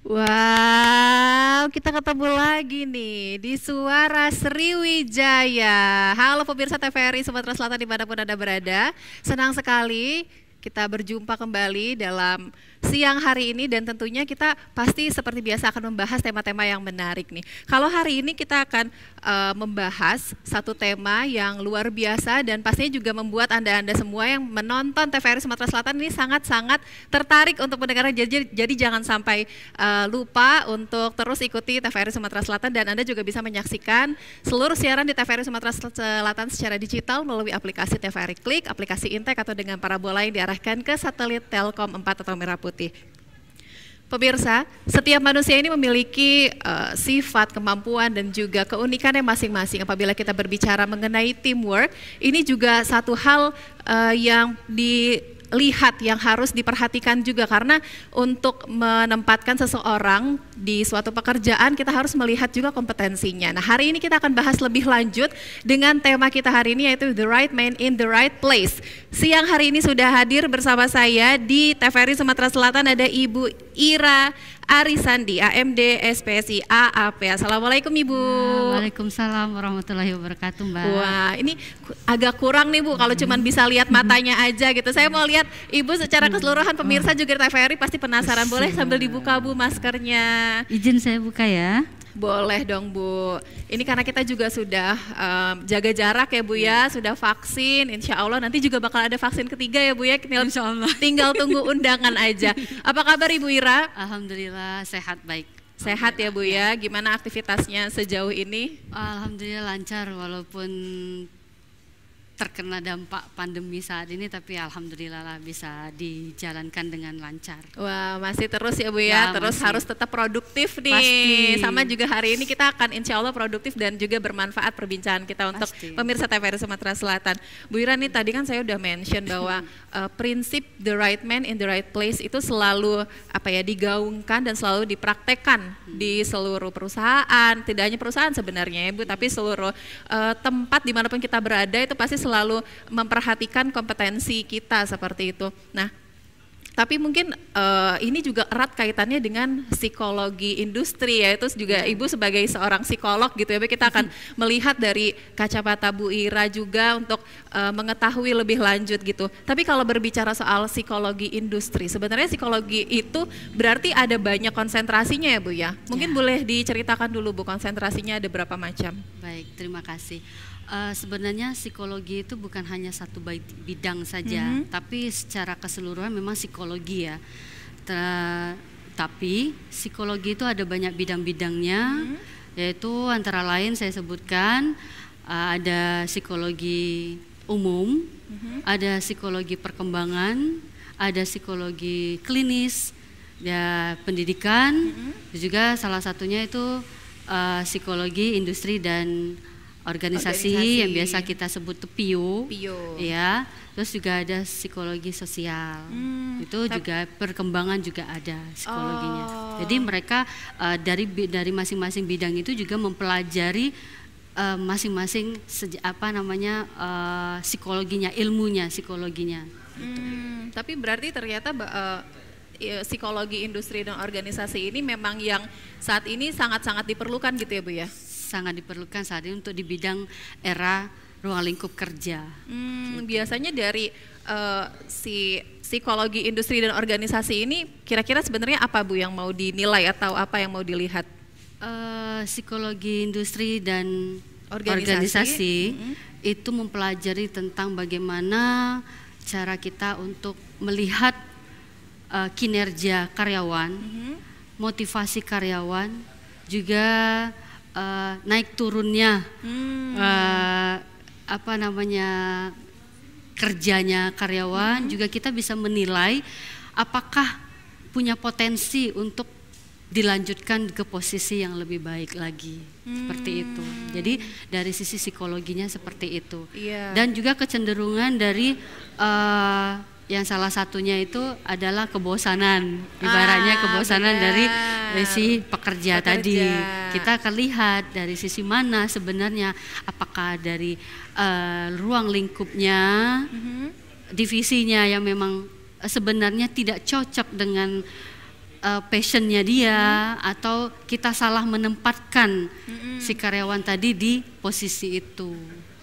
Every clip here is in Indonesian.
Wow, kita ketemu lagi nih di Suara Sriwijaya. Halo pemirsa TVRI Sumatera Selatan dimanapun Anda berada. Senang sekali kita berjumpa kembali dalam siang hari ini dan tentunya kita pasti seperti biasa akan membahas tema-tema yang menarik nih. Kalau hari ini kita akan membahas satu tema yang luar biasa dan pastinya juga membuat Anda semua yang menonton TVRI Sumatera Selatan ini sangat-sangat tertarik untuk mendengarnya. Jadi jangan sampai lupa untuk terus ikuti TVRI Sumatera Selatan dan Anda juga bisa menyaksikan seluruh siaran di TVRI Sumatera Selatan secara digital melalui aplikasi TVRI Klik, aplikasi Intek atau dengan parabola yang diarahkan ke satelit Telkom 4 atau Merah Putih. Pemirsa, setiap manusia ini memiliki sifat, kemampuan dan juga keunikannya masing-masing. Apabila kita berbicara mengenai teamwork, ini juga satu hal yang dilihat, yang harus diperhatikan juga karena untuk menempatkan seseorang di suatu pekerjaan kita harus melihat juga kompetensinya. Nah, hari ini kita akan bahas lebih lanjut dengan tema kita hari ini yaitu The Right Man in the Right Place. Siang hari ini sudah hadir bersama saya di TVRI Sumatera Selatan ada Ibu Ira Arisandi, AMD SPSI AAP. Assalamualaikum Ibu. Waalaikumsalam warahmatullahi wabarakatuh Mbak. Wah, ini agak kurang nih Bu kalau cuman bisa lihat matanya aja gitu. Saya mau lihat Ibu secara keseluruhan, pemirsa juga TVRI pasti penasaran. Boleh sambil dibuka Bu maskernya? Izin saya buka ya. Boleh dong Bu. Ini karena kita juga sudah jaga jarak ya Bu ya, sudah vaksin. Insya Allah nanti juga bakal ada vaksin ketiga ya Bu ya. Insya Allah. Tinggal tunggu undangan aja. Apa kabar Ibu Ira? Alhamdulillah sehat baik. Sehat ya Bu ya. Gimana aktivitasnya sejauh ini? Alhamdulillah lancar walaupun terkena dampak pandemi saat ini, tapi alhamdulillah lah bisa dijalankan dengan lancar. Wah, masih terus ya Bu ya, terus masih. harus tetap produktif nih. Pasti. Sama juga hari ini kita akan insya Allah produktif dan juga bermanfaat perbincangan kita untuk pemirsa TVRI Sumatera Selatan. Bu Ira nih tadi kan saya udah mention bahwa prinsip the right man in the right place itu selalu digaungkan dan selalu dipraktekkan di seluruh perusahaan. Tidak hanya perusahaan sebenarnya ya Bu, tapi seluruh tempat dimanapun kita berada itu pasti selalu memperhatikan kompetensi kita seperti itu. Nah, tapi mungkin ini juga erat kaitannya dengan psikologi industri ya, itu juga Ibu sebagai seorang psikolog gitu ya, kita akan melihat dari kacamata Bu Ira juga untuk mengetahui lebih lanjut gitu. Tapi kalau berbicara soal psikologi industri, sebenarnya psikologi itu berarti ada banyak konsentrasinya ya Bu ya? Mungkin boleh diceritakan dulu Bu, konsentrasinya ada berapa macam? Baik, terima kasih. Sebenarnya psikologi itu bukan hanya satu bidang saja, tapi secara keseluruhan memang psikologi ya. Tapi psikologi itu ada banyak bidang-bidangnya, yaitu antara lain saya sebutkan ada psikologi umum, ada psikologi perkembangan, ada psikologi klinis, ya pendidikan, juga salah satunya itu psikologi industri dan organisasi yang biasa kita sebut PIO. Ya, terus juga ada psikologi sosial, itu juga perkembangan juga ada psikologinya. Jadi mereka dari masing-masing bidang itu juga mempelajari masing-masing psikologinya, ilmunya psikologinya. Gitu. Tapi berarti ternyata psikologi industri dan organisasi ini memang yang saat ini sangat-sangat diperlukan gitu ya Bu ya? Sangat diperlukan saat ini untuk di bidang era ruang lingkup kerja. Gitu. Biasanya dari si psikologi industri dan organisasi ini kira-kira sebenarnya apa Bu yang mau dinilai atau apa yang mau dilihat? Psikologi industri dan organisasi itu mempelajari tentang bagaimana cara kita untuk melihat kinerja karyawan, motivasi karyawan, juga naik turunnya kerjanya karyawan, juga kita bisa menilai apakah punya potensi untuk dilanjutkan ke posisi yang lebih baik lagi, seperti itu. Jadi dari sisi psikologinya seperti itu, dan juga kecenderungan dari yang salah satunya itu adalah kebosanan, ibaratnya kebosanan dari si pekerja tadi. Kita akan lihat dari sisi mana sebenarnya, apakah dari ruang lingkupnya, divisinya yang memang sebenarnya tidak cocok dengan passionnya dia atau kita salah menempatkan si karyawan tadi di posisi itu.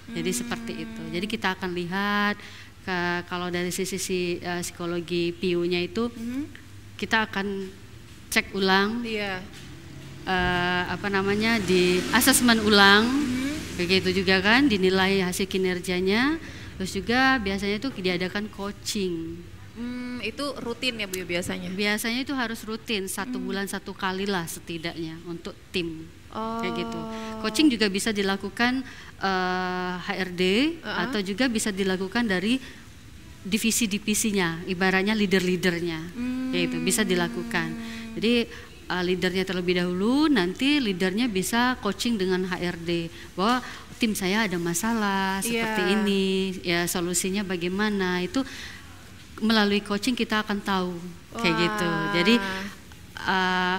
Jadi seperti itu. Jadi kita akan lihat kalau dari sisi psikologi PU-nya itu kita akan cek ulang, di asesmen ulang, begitu juga kan, dinilai hasil kinerjanya. Terus juga biasanya itu diadakan coaching. Itu rutin ya Bu biasanya? Biasanya itu harus rutin, 1 bulan 1 kali lah setidaknya untuk tim. Kayak gitu. Coaching juga bisa dilakukan HRD atau juga bisa dilakukan dari divisi-divisinya, ibaratnya leader-leadernya, kayak gitu bisa dilakukan. Jadi leadernya terlebih dahulu, nanti leadernya bisa coaching dengan HRD bahwa tim saya ada masalah seperti ini, ya solusinya bagaimana, itu melalui coaching kita akan tahu kayak gitu. Jadi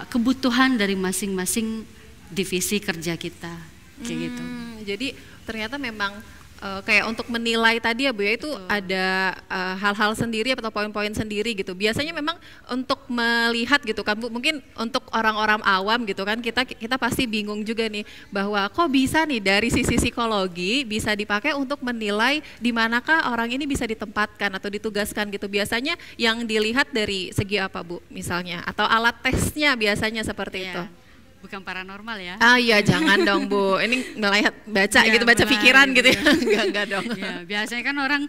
kebutuhan dari masing-masing divisi kerja kita kayak gitu. Jadi ternyata memang kayak untuk menilai tadi ya Bu ya, itu ada hal-hal sendiri atau poin-poin sendiri gitu. Biasanya memang untuk melihat gitu kan Bu, mungkin untuk orang-orang awam gitu kan, kita pasti bingung juga nih bahwa kok bisa nih dari sisi psikologi bisa dipakai untuk menilai di manakah orang ini bisa ditempatkan atau ditugaskan gitu. Biasanya yang dilihat dari segi apa Bu misalnya, atau alat tesnya biasanya seperti itu? Bukan paranormal ya? Iya jangan dong Bu, ini ngelihat baca gitu, baca pikiran gitu ya? Enggak dong. Ya, biasanya kan orang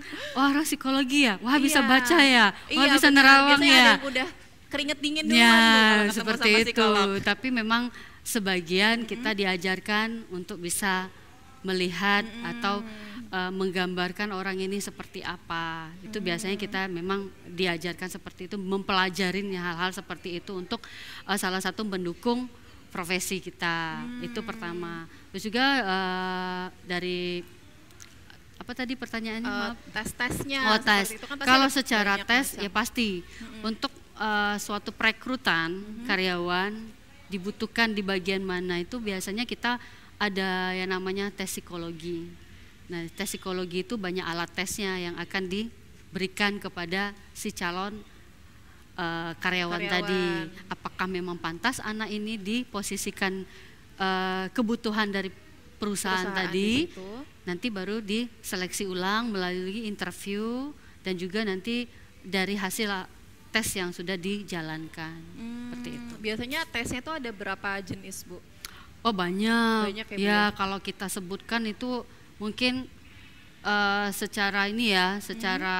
psikologi ya, wah bisa baca ya, wah bisa nerawang ya. Biasanya ada yang udah keringet dingin duluan ya, seperti itu. Tapi memang sebagian kita diajarkan untuk bisa melihat atau menggambarkan orang ini seperti apa. Itu biasanya kita memang diajarkan seperti itu, mempelajarin hal-hal seperti itu untuk salah satu mendukung profesi kita. Itu pertama. Terus juga dari apa tadi pertanyaannya? Tes-tesnya. Tes. Kan kalau secara tes ya pasti untuk suatu perekrutan karyawan dibutuhkan di bagian mana, itu biasanya kita ada yang namanya tes psikologi. Nah, tes psikologi itu banyak alat tesnya yang akan diberikan kepada si calon karyawan tadi, apakah memang pantas anak ini diposisikan kebutuhan dari perusahaan tadi, nanti baru diseleksi ulang melalui interview dan juga nanti dari hasil tes yang sudah dijalankan. Seperti itu. Biasanya tesnya itu ada berapa jenis Bu? Oh banyak ya, kalau kita sebutkan itu mungkin secara ini ya, secara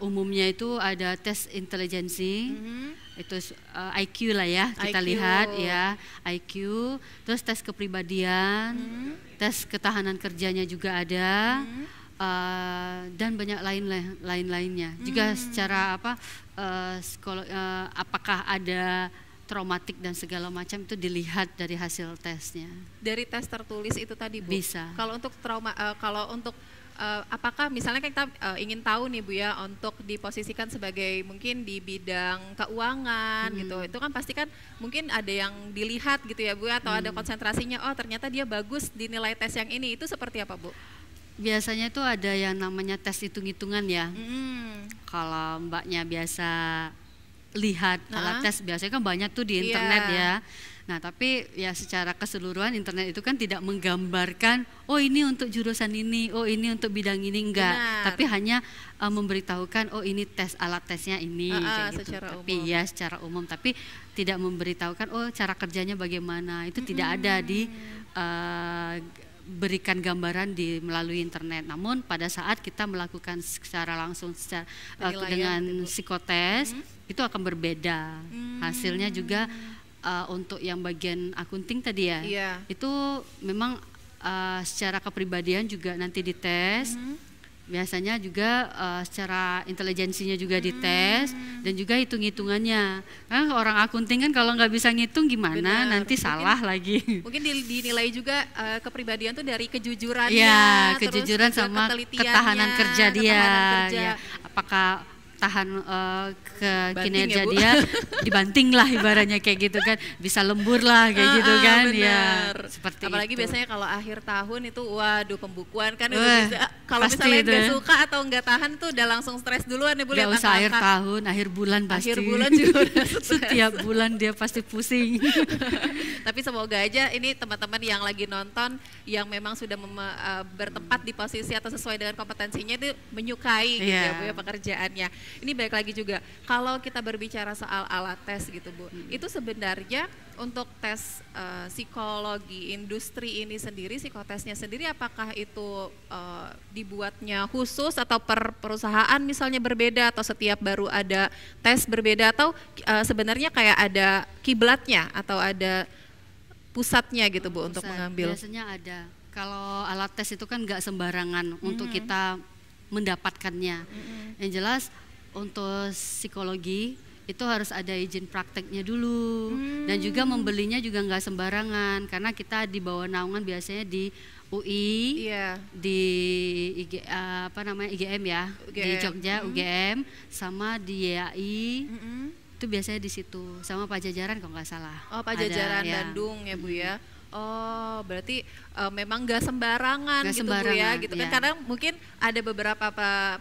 umumnya itu ada tes intelijensi, itu IQ lah ya, kita lihat ya, IQ, terus tes kepribadian, tes ketahanan kerjanya juga ada, dan banyak lainnya. Juga secara apakah ada traumatik dan segala macam, itu dilihat dari hasil tesnya. Dari tes tertulis itu tadi Bu? Bisa. Kalau untuk kalau untuk apakah misalnya kita ingin tahu nih Bu ya, untuk diposisikan sebagai mungkin di bidang keuangan gitu, itu kan pasti kan mungkin ada yang dilihat gitu ya Bu, atau ada konsentrasinya, oh ternyata dia bagus di nilai tes yang ini, itu seperti apa Bu? Biasanya itu ada yang namanya tes hitung-hitungan ya. Kalau Mbaknya biasa lihat alat tes, biasanya kan banyak tuh di internet ya. Nah tapi ya secara keseluruhan internet itu kan tidak menggambarkan, oh ini untuk jurusan ini, oh ini untuk bidang ini, enggak. Tapi hanya memberitahukan, oh ini tes, alat tesnya ini, kayak gitu. Tapi umum. Ya secara umum, tapi tidak memberitahukan, oh cara kerjanya bagaimana, itu tidak ada di berikan gambaran melalui internet. Namun pada saat kita melakukan secara langsung dengan psikotes, itu akan berbeda. Hasilnya juga untuk yang bagian akunting tadi ya, itu memang secara kepribadian juga nanti dites, biasanya juga secara intelijensinya juga dites, dan juga hitung-hitungannya. Karena orang akunting kan kalau nggak bisa ngitung gimana, nanti salah lagi. Mungkin dinilai juga kepribadian tuh dari kejujurannya, ya, kejujuran sama ketahanan kerja dia, ya, apakah tahan ke Banting kinerja ya, Bu? dia, dibanting lah ibaratnya kayak gitu kan, bisa lembur lah kayak gitu kan, ya bener. seperti Apalagi itu. biasanya kalau akhir tahun itu, waduh pembukuan kan udah Wah, bisa. Kalau pasti misalnya itu. nggak suka atau nggak tahan tuh udah langsung stres duluan ya Bu, Gak lihat usah akhir angka-angka. tahun, akhir bulan pasti. Akhir bulan juga udah stres. Setiap bulan dia pasti pusing. Tapi semoga aja ini teman-teman yang lagi nonton yang memang sudah bertempat di posisi atau sesuai dengan kompetensinya itu menyukai gitu ya Iya. Bu ya pekerjaannya. Ini balik lagi juga kalau kita berbicara soal alat tes gitu Bu, itu sebenarnya untuk tes psikologi industri ini sendiri, psikotesnya sendiri apakah itu dibuatnya khusus atau per perusahaan misalnya berbeda atau setiap baru ada tes berbeda atau sebenarnya kayak ada kiblatnya atau ada pusatnya gitu Bu untuk Pusat, mengambil? biasanya ada. Kalau alat tes itu kan nggak sembarangan untuk kita mendapatkannya. Yang jelas untuk psikologi itu harus ada izin prakteknya dulu, dan juga membelinya juga nggak sembarangan karena kita di bawah naungan biasanya di UI, Iya. di IGM ya, di UGM. Jogja UGM, sama di YAI. Itu biasanya di situ, sama Pajajaran kalau nggak salah. Oh, Ada, Pajajaran ya. Bandung ya Bu ya. Oh, berarti memang nggak sembarangan Nggak gitu Bu ya, sembarangan, gitu kan. ya. Karena mungkin ada beberapa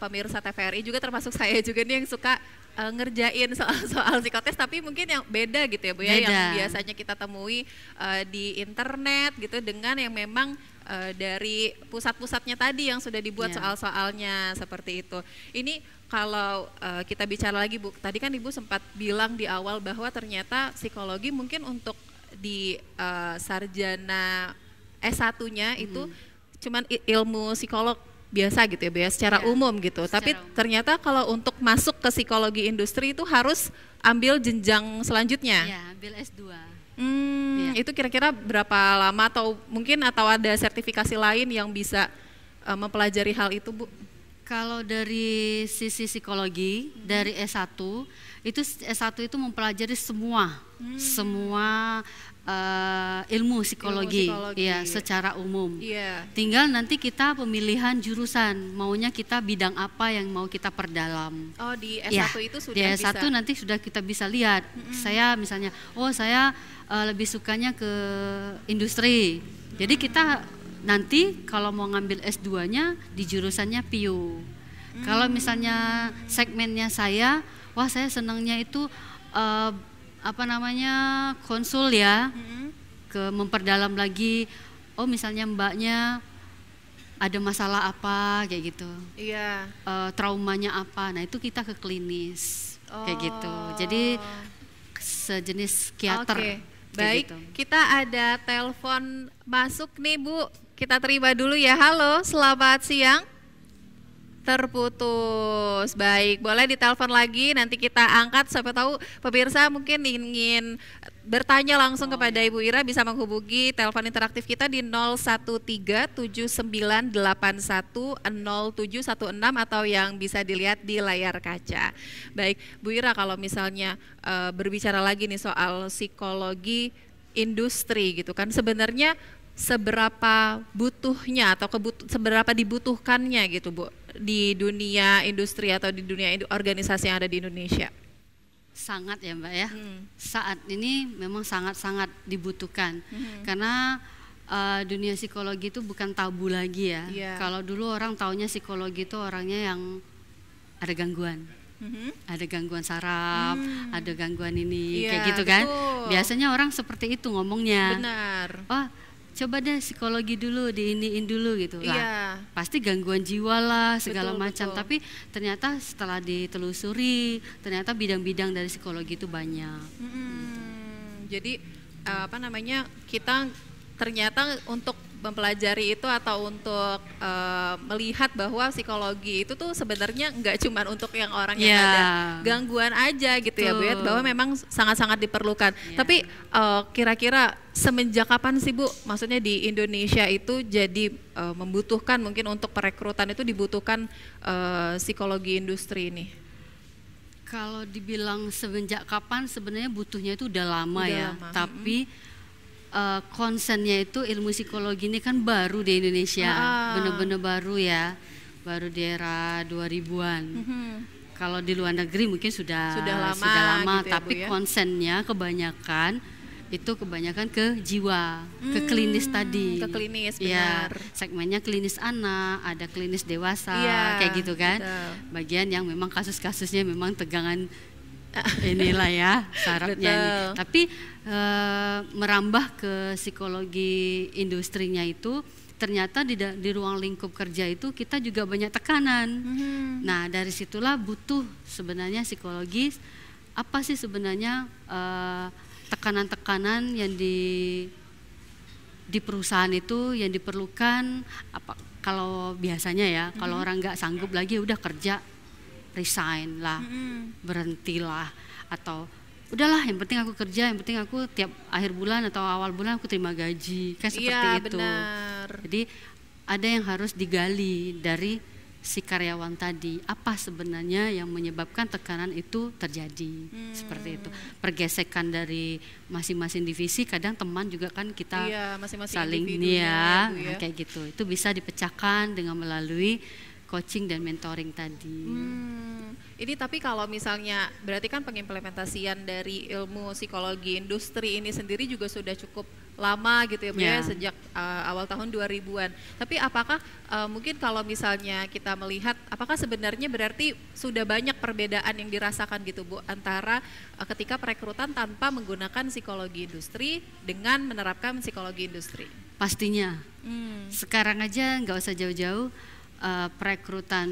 pemirsa TVRI juga termasuk saya juga nih yang suka ngerjain soal psikotes tapi mungkin yang beda gitu ya Bu ya, yang Beda. biasanya kita temui di internet gitu dengan yang memang dari pusat-pusatnya tadi yang sudah dibuat Ya. soal-soalnya seperti itu. Ini kalau kita bicara lagi Bu, tadi kan Ibu sempat bilang di awal bahwa ternyata psikologi mungkin untuk di sarjana S1-nya itu cuman ilmu psikolog biasa gitu ya Bu ya, secara Ya, umum gitu. secara Tapi umum. ternyata kalau untuk masuk ke psikologi industri itu harus ambil jenjang selanjutnya. Ya, ambil S2. Itu kira-kira berapa lama atau mungkin atau ada sertifikasi lain yang bisa mempelajari hal itu Bu? Kalau dari sisi psikologi, dari S1 itu mempelajari semua ilmu psikologi, psikologi. ya secara umum. Iya. Tinggal nanti kita pemilihan jurusan, maunya kita bidang apa yang mau kita perdalam. Oh, di Ya, S1 itu sudah di S1 bisa. nanti sudah kita bisa lihat. Saya misalnya, saya lebih sukanya ke industri. Jadi kita nanti kalau mau ngambil S2-nya di jurusannya PIU. Kalau misalnya segmennya saya, saya senangnya itu konsul ya, ke memperdalam lagi. Oh misalnya mbaknya ada masalah apa kayak gitu, Iya. traumanya apa. Nah itu kita ke klinis kayak gitu. Jadi sejenis psikiater. Oke. kayak Baik, gitu. kita ada telepon masuk nih Bu. Kita terima dulu ya. Halo, selamat siang. Terputus. Baik, boleh ditelepon lagi nanti kita angkat, siapa tahu pemirsa mungkin ingin bertanya langsung kepada Ibu Ira bisa menghubungi telepon interaktif kita di 01379810716 atau yang bisa dilihat di layar kaca. Baik, Bu Ira, kalau misalnya berbicara lagi nih soal psikologi industri gitu kan, sebenarnya seberapa butuhnya atau seberapa dibutuhkannya gitu Bu di dunia industri atau di dunia organisasi yang ada di Indonesia? Sangat ya Mbak ya. Saat ini memang sangat-sangat dibutuhkan karena dunia psikologi itu bukan tabu lagi ya. Iya. Kalau dulu orang taunya psikologi itu orangnya yang ada gangguan. Ada gangguan saraf, ada gangguan ini, Iya, kayak gitu kan. betul. Biasanya orang seperti itu ngomongnya. Benar. Oh, coba deh psikologi dulu, diiniin dulu gitu lah. Iya. Pasti gangguan jiwa lah, segala Betul, macam. betul. Tapi ternyata setelah ditelusuri, ternyata bidang-bidang dari psikologi itu banyak. Jadi kita ternyata untuk mempelajari itu atau untuk melihat bahwa psikologi itu tuh sebenarnya nggak cuma untuk yang orang yang Ya. ada gangguan aja gitu ya Bu ya, Betul. bahwa memang sangat-sangat diperlukan. Ya. Tapi kira-kira semenjak kapan sih Bu, maksudnya di Indonesia itu jadi membutuhkan mungkin untuk perekrutan itu dibutuhkan psikologi industri ini? Kalau dibilang semenjak kapan, sebenarnya butuhnya itu udah lama Udah ya. lama. Tapi concernnya itu ilmu psikologi ini kan baru di Indonesia, bener-bener baru ya, baru di era 2000-an. Kalau di luar negeri mungkin sudah gitu lama ya, tapi Bu, ya? konsennya kebanyakan ke jiwa, ke klinis tadi. Ke klinis, Ya, benar. segmennya klinis anak, ada klinis dewasa, Iya, kayak gitu kan. betul. Bagian yang memang kasus-kasusnya memang tegangan inilah ya syaratnya ini. Betul. Tapi merambah ke psikologi industrinya itu ternyata di ruang lingkup kerja itu kita juga banyak tekanan. Nah, dari situlah butuh sebenarnya psikologis apa sih sebenarnya tekanan-tekanan yang di perusahaan itu yang diperlukan. Apa kalau biasanya ya, kalau orang nggak sanggup lagi udah kerja resign lah, berhentilah, atau udahlah yang penting aku kerja, yang penting aku tiap akhir bulan atau awal bulan aku terima gaji, kan seperti Iya, itu. benar. Jadi ada yang harus digali dari si karyawan tadi, apa sebenarnya yang menyebabkan tekanan itu terjadi, seperti itu. Pergesekan dari masing-masing divisi, kadang teman juga kan kita masing-masing saling individunya ya, Bu, ya. kayak gitu. Itu bisa dipecahkan dengan melalui coaching dan mentoring tadi. Ini tapi kalau misalnya berarti kan pengimplementasian dari ilmu psikologi industri ini sendiri juga sudah cukup lama gitu ya Bu ya, Ya. sejak awal tahun 2000-an. Tapi apakah mungkin kalau misalnya kita melihat apakah sebenarnya berarti sudah banyak perbedaan yang dirasakan gitu Bu antara ketika perekrutan tanpa menggunakan psikologi industri dengan menerapkan psikologi industri? Pastinya. Sekarang aja nggak usah jauh-jauh. Perekrutan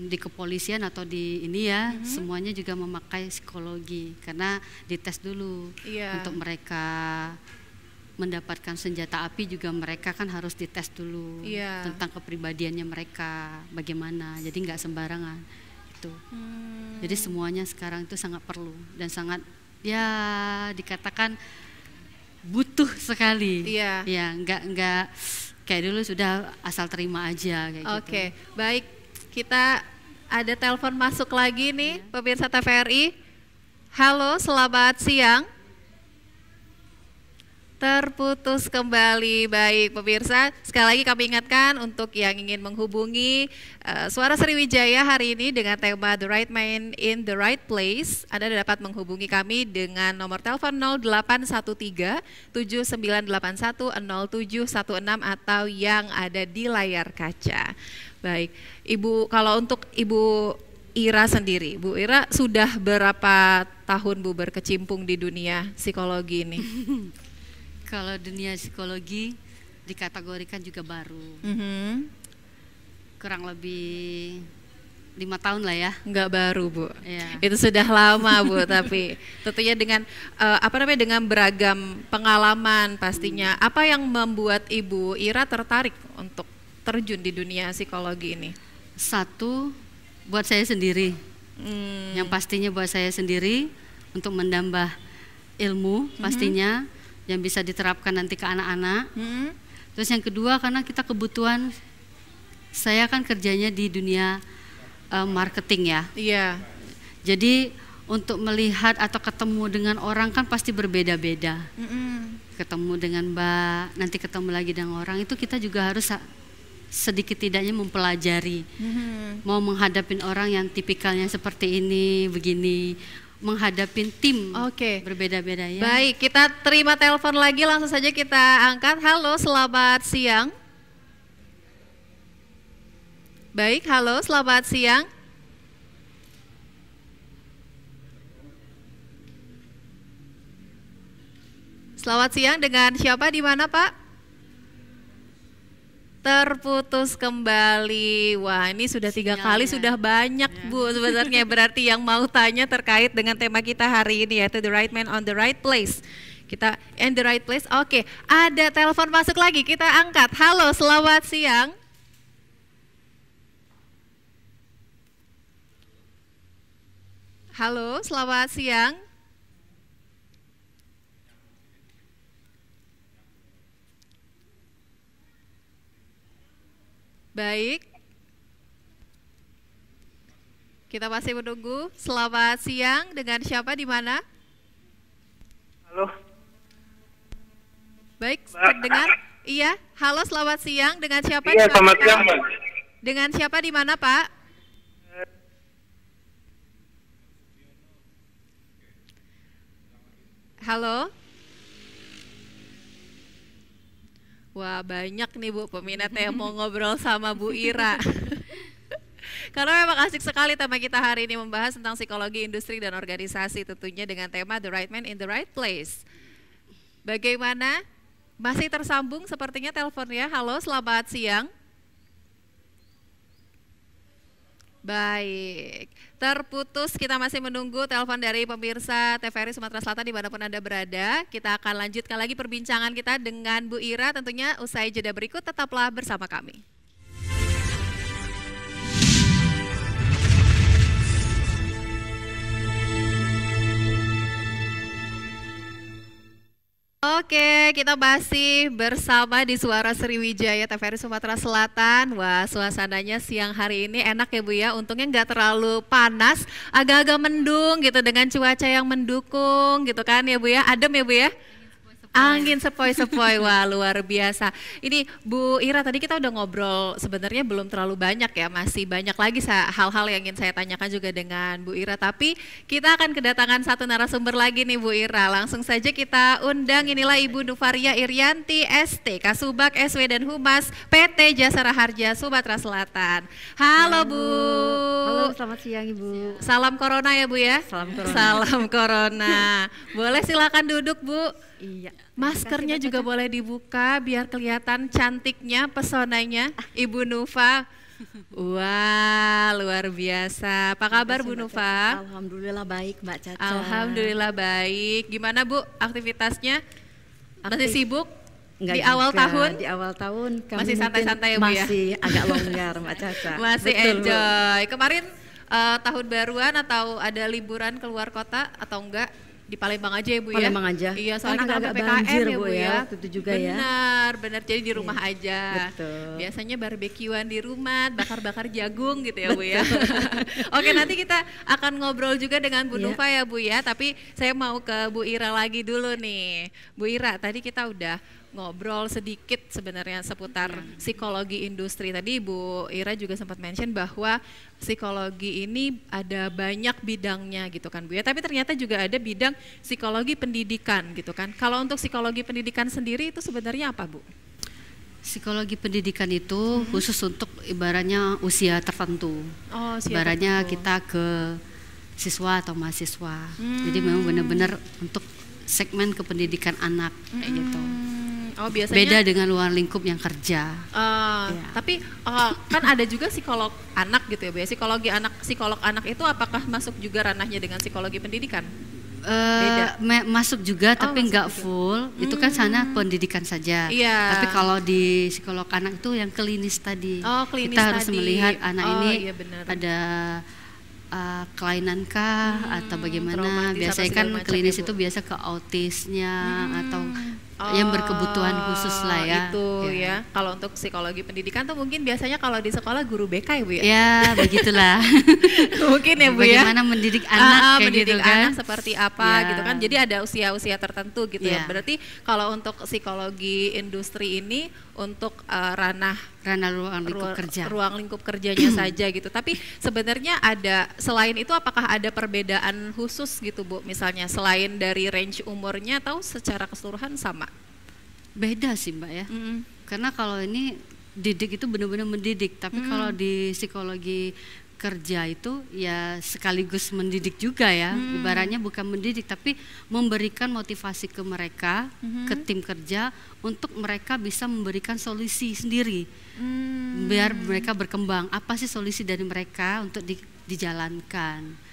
di kepolisian atau di ini ya, semuanya juga memakai psikologi karena dites dulu. Untuk mereka mendapatkan senjata api juga mereka kan harus dites dulu tentang kepribadiannya mereka bagaimana, jadi nggak sembarangan itu. Jadi semuanya sekarang itu sangat perlu dan sangat ya dikatakan butuh sekali. Ya nggak kayak dulu sudah asal terima aja kayak gitu. Oke, baik, kita ada telepon masuk lagi nih, pemirsa TVRI. Halo, selamat siang. Terputus kembali. Baik pemirsa, sekali lagi kami ingatkan untuk yang ingin menghubungi Suara Sriwijaya hari ini dengan tema The Right Man in the Right Place, Anda dapat menghubungi kami dengan nomor telepon 0813 7981 0716 atau yang ada di layar kaca. Baik, Ibu, kalau untuk Ibu Ira sendiri, Bu Ira sudah berapa tahun Bu berkecimpung di dunia psikologi ini? Kalau dunia psikologi dikategorikan juga baru, kurang lebih 5 tahun lah ya. Enggak baru Bu, Ya. itu sudah lama Bu. Tapi tentunya dengan dengan beragam pengalaman pastinya. Apa yang membuat Ibu Ira tertarik untuk terjun di dunia psikologi ini? Satu, buat saya sendiri. Yang pastinya buat saya sendiri untuk menambah ilmu pastinya yang bisa diterapkan nanti ke anak-anak. Terus yang kedua karena kita kebutuhan, saya kan kerjanya di dunia marketing ya. Iya. Jadi untuk melihat atau ketemu dengan orang kan pasti berbeda-beda. Ketemu dengan Mbak, nanti ketemu lagi dengan orang, itu kita juga harus sedikit tidaknya mempelajari. Mau menghadapin orang yang tipikalnya seperti ini, begini, menghadapin tim berbeda-beda ya. Baik, kita terima telepon lagi, langsung saja kita angkat. Halo, selamat siang. Baik, halo, selamat siang. Selamat siang, dengan siapa, di mana Pak? Terputus kembali. Wah, ini sudah 3 kali, sudah banyak Bu sebenarnya berarti yang mau tanya terkait dengan tema kita hari ini, yaitu The Right Man on the Right Place. Kita in the right place. Oke, ada telepon masuk lagi, kita angkat. Halo, selamat siang. Halo, selamat siang. Baik, kita masih menunggu. Selamat siang, dengan siapa, di mana? Halo. Baik, terdengar? Iya, halo, selamat siang, dengan siapa? Iya, di mana, selamat Pak? siang, Mbak. Dengan siapa, di mana Pak? Halo? Wah, banyak nih Bu peminat yang mau ngobrol sama Bu Ira. Karena memang asik sekali tema kita hari ini membahas tentang psikologi industri dan organisasi, tentunya dengan tema The Right Man in the Right Place. Bagaimana? Masih tersambung sepertinya teleponnya. Halo, selamat siang. Baik, terputus, kita masih menunggu telepon dari pemirsa TVRI Sumatera Selatan dimanapun Anda berada. Kita akan lanjutkan lagi perbincangan kita dengan Bu Ira tentunya usai jeda berikut, tetaplah bersama kami. Oke, kita masih bersama di Suara Sriwijaya TVRI Sumatera Selatan. Wah, suasananya siang hari ini enak ya Bu ya. Untungnya nggak terlalu panas, agak-agak mendung gitu dengan cuaca yang mendukung gitu kan ya Bu ya. Adem ya Bu ya. Angin sepoi-sepoi, wah luar biasa. Ini Bu Ira, tadi kita udah ngobrol sebenarnya belum terlalu banyak ya, masih banyak lagi hal-hal yang ingin saya tanyakan juga dengan Bu Ira. Tapi kita akan kedatangan satu narasumber lagi nih Bu Ira. Langsung saja kita undang, inilah Ibu Nufaria Irianti ST, Kasubag SW dan Humas PT Jasara Harja Sumatera Selatan. Halo Bu. Halo, selamat siang Ibu. Salam Corona ya Bu ya. Salam Corona. Salam Corona. Boleh silakan duduk Bu. Iya. Maskernya juga boleh dibuka biar kelihatan cantiknya, pesonanya Ibu Nufa. Wah, luar biasa. Apa kabar Bu Nufa? Alhamdulillah baik Mbak Caca. Alhamdulillah baik. Gimana Bu aktivitasnya? Masih sibuk? Enggak di awal juga. tahun? Di awal tahun kami Masih santai-santai ya Bu ya? Masih agak longgar Mbak Caca. Masih Betul, enjoy. Kemarin tahun baruan atau ada liburan keluar kota atau enggak? Di Palembang aja ya Bu ya? Palembang aja. Iya, soalnya Kan kita agak PPKM banjir, ya Bu ya. waktu itu juga ya. Benar, jadi di rumah aja. Betul. Biasanya barbekyuan di rumah, bakar-bakar jagung gitu ya Bu ya. Oke, nanti kita akan ngobrol juga dengan Bu Nufa ya Bu ya. Tapi saya mau ke Bu Ira lagi dulu nih. Bu Ira, tadi kita udah ngobrol sedikit sebenarnya seputar psikologi industri. Tadi Bu Ira juga sempat mention bahwa psikologi ini ada banyak bidangnya gitu kan Bu ya. Tapi ternyata juga ada bidang psikologi pendidikan gitu kan. Kalau untuk psikologi pendidikan sendiri itu sebenarnya apa Bu? Psikologi pendidikan itu khusus untuk ibaratnya usia tertentu. Oh, Ibaratnya kita ke siswa atau mahasiswa. Jadi memang benar-benar untuk segmen kependidikan anak kayak gitu. Oh, biasanya beda dengan luar lingkup yang kerja. Tapi kan ada juga psikolog anak gitu ya Bu ya. Psikolog anak itu apakah masuk juga ranahnya dengan psikologi pendidikan? Masuk juga tapi nggak juga. full. Itu kan sana pendidikan saja. Iya. Tapi kalau di psikolog anak itu yang klinis tadi. Klinis kita harus tadi. melihat anak ini iya benar. ada kelainankah atau bagaimana. Traumatis Biasanya apa kan segala macam klinis ya, Bu? itu biasa ke autisnya atau yang berkebutuhan khusus lah ya. Itu ya. Kalau untuk psikologi pendidikan tuh mungkin biasanya kalau di sekolah guru BK ya Bu ya? Ya begitulah. Mungkin ya Bu ya. Bagaimana mendidik anak kayak mendidik gitu kan. anak seperti apa Ya. gitu kan. Jadi ada usia-usia tertentu gitu ya. Ya. Berarti kalau untuk psikologi industri ini untuk ranah ruang lingkup kerja. Ruang lingkup kerjanya saja gitu. Tapi sebenarnya ada selain itu apakah ada perbedaan khusus gitu Bu? Misalnya selain dari range umurnya atau secara keseluruhan sama? Beda sih Mbak ya. Karena kalau ini didik itu benar-benar mendidik, tapi kalau di psikologi kerja itu ya sekaligus mendidik juga ya. Ibaratnya bukan mendidik tapi memberikan motivasi ke mereka, ke tim kerja untuk mereka bisa memberikan solusi sendiri. Biar mereka berkembang. Apa sih solusi dari mereka untuk dijalankan.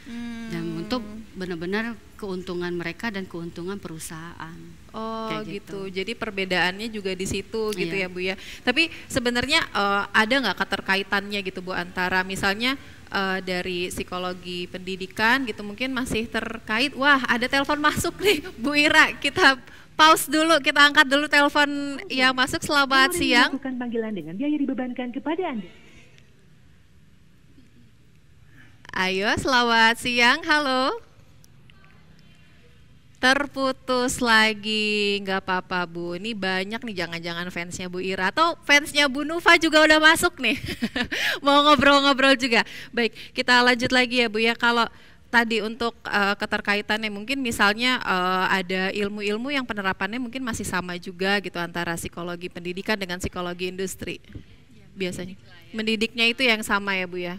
Dan untuk benar-benar keuntungan mereka dan keuntungan perusahaan. Oh Kayak gitu. Jadi perbedaannya juga di situ gitu Iya. ya Bu ya. Tapi sebenarnya ada nggak keterkaitannya gitu Bu antara misalnya dari psikologi pendidikan gitu mungkin masih terkait. Wah, ada telepon masuk nih Bu Ira. Kita pause dulu, kita angkat dulu telepon yang masuk. Selamat siang. Melakukan panggilan dengan biaya dibebankan kepada Anda. Ayo, selamat siang. Halo. Terputus lagi, nggak apa-apa Bu. Ini banyak nih jangan-jangan fansnya Bu Ira atau fansnya Bu Nufa juga udah masuk nih. Mau ngobrol-ngobrol juga. Baik, kita lanjut lagi ya Bu ya. Kalau tadi untuk keterkaitannya mungkin misalnya ada ilmu-ilmu yang penerapannya mungkin masih sama juga gitu antara psikologi pendidikan dengan psikologi industri. Biasanya mendidiknya itu yang sama ya Bu ya.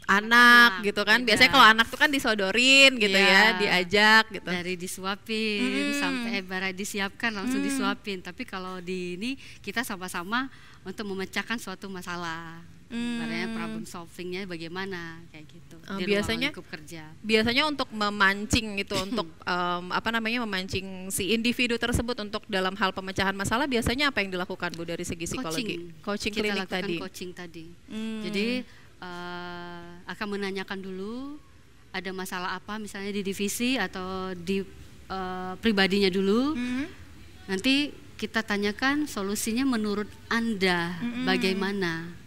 Anak gitu kan, beda. biasanya kalau anak tuh kan disodorin gitu ya, diajak gitu. Dari disuapin sampai ibarat disiapkan langsung disuapin. Tapi kalau di ini kita sama-sama untuk memecahkan suatu masalah. Ibaratnya problem solvingnya bagaimana kayak gitu. Di Biasanya ruang lingkup kerja. Biasanya untuk memancing itu untuk memancing si individu tersebut untuk dalam hal pemecahan masalah biasanya apa yang dilakukan Bu dari segi psikologi? Coaching Kita klinik lakukan tadi. coaching tadi. Jadi akan menanyakan dulu ada masalah apa misalnya di divisi atau di pribadinya dulu. Nanti kita tanyakan solusinya menurut Anda bagaimana?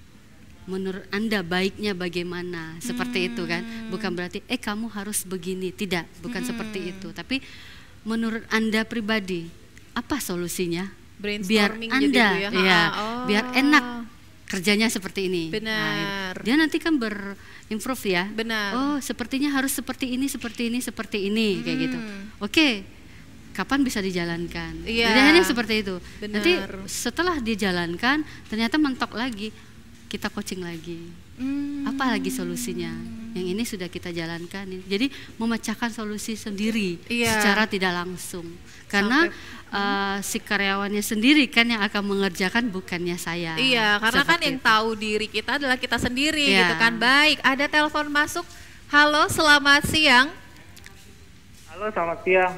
Menurut Anda baiknya bagaimana? Seperti itu kan. Bukan berarti kamu harus begini, tidak, bukan seperti itu. Tapi menurut Anda pribadi apa solusinya? Biar Brainstorming Anda jadi Bu ya. biar enak kerjanya seperti ini. Benar. Dia nanti kan berimprove ya. Benar. Oh, sepertinya harus seperti ini, seperti ini, seperti ini kayak gitu. Oke. Kapan bisa dijalankan? Iya. Jadi hanya seperti itu. Benar. Nanti setelah dijalankan ternyata mentok lagi, kita coaching lagi. Apa lagi solusinya? Yang ini sudah kita jalankan. Jadi memecahkan solusi sendiri secara tidak langsung. Karena si karyawannya sendiri kan yang akan mengerjakan, bukannya saya. Iya, karena kan Seperti yang itu. tahu diri kita adalah kita sendiri Iya. gitu kan. Baik, ada telepon masuk. Halo, selamat siang. Halo, selamat siang.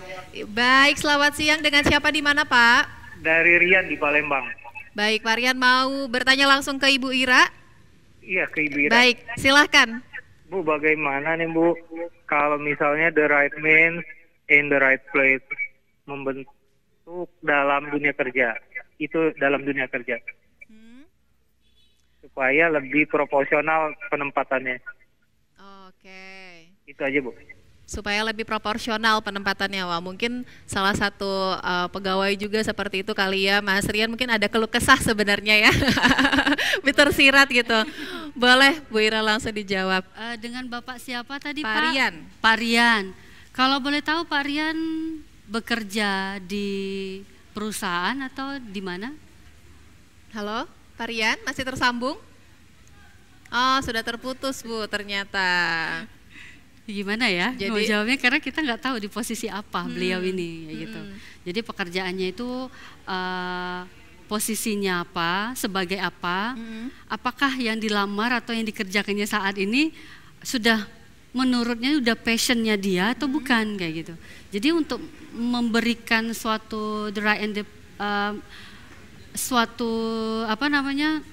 Baik, selamat siang. Dengan siapa di mana Pak? Dari Rian di Palembang. Baik, Pak Rian mau bertanya langsung ke Ibu Ira? Iya, ke Ibu Ira. Baik, silahkan. Bu, bagaimana nih Bu, kalau misalnya the right man in the right place membentuk dalam dunia kerja, itu dalam dunia kerja, supaya lebih proporsional penempatannya. Oke. Itu aja Bu. Supaya lebih proporsional penempatannya. Wah, mungkin salah satu pegawai juga seperti itu kali ya, Mas Rian. Mungkin ada keluh kesah sebenarnya ya, tersirat gitu. Boleh Bu Ira langsung dijawab. Dengan Bapak siapa tadi Pak Pak? Rian. Pak Rian. Kalau boleh tahu Pak Rian bekerja di perusahaan atau di mana? Halo, Pak Rian, masih tersambung? Oh, sudah terputus Bu ternyata. Gimana ya? Jadi- Mau jawabnya karena kita nggak tahu di posisi apa beliau ini, ya gitu. Jadi pekerjaannya itu posisinya apa, sebagai apa, apakah yang dilamar atau yang dikerjakannya saat ini sudah menurutnya udah passionnya dia atau bukan kayak gitu. Jadi untuk memberikan suatu the right and the, suatu apa namanya